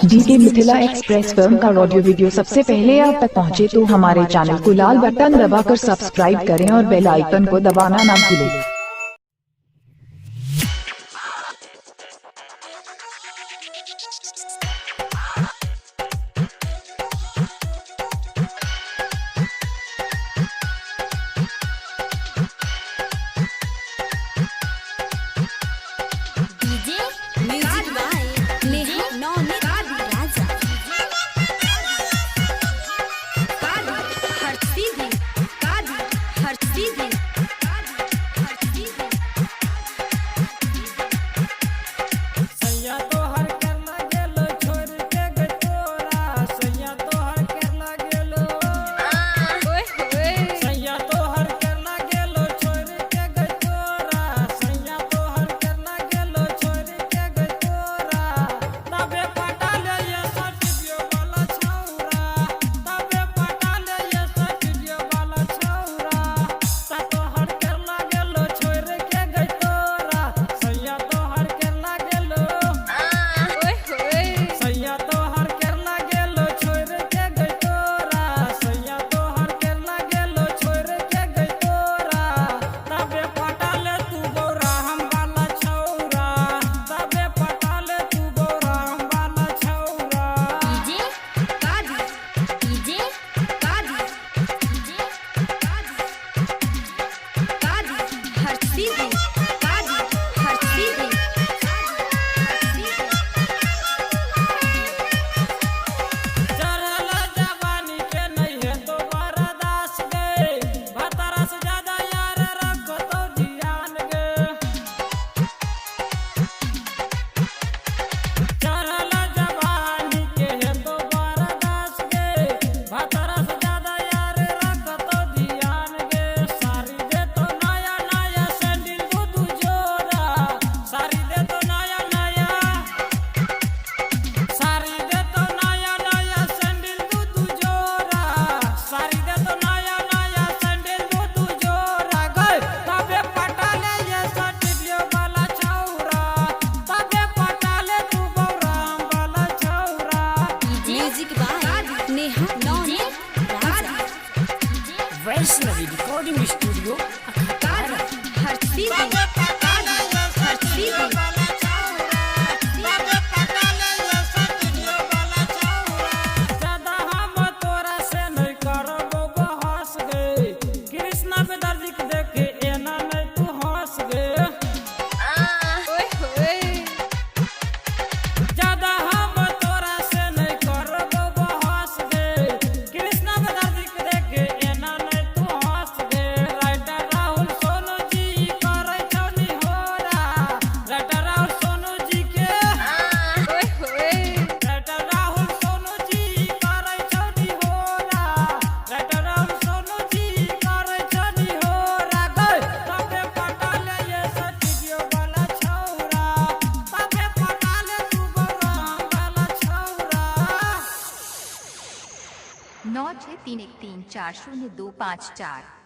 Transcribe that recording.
DK Mithila express film का audio video सबसे पहले आप तक पहुंचे तो हमारे चैनल को लाल बटन दबाकर सब्सक्राइब करें और बेल आइकन को दबाना ना भूलें। वैष्णवी रिकॉर्डिंग स्टूडियो नौ 6 3 1 3 4 0 2 5 4।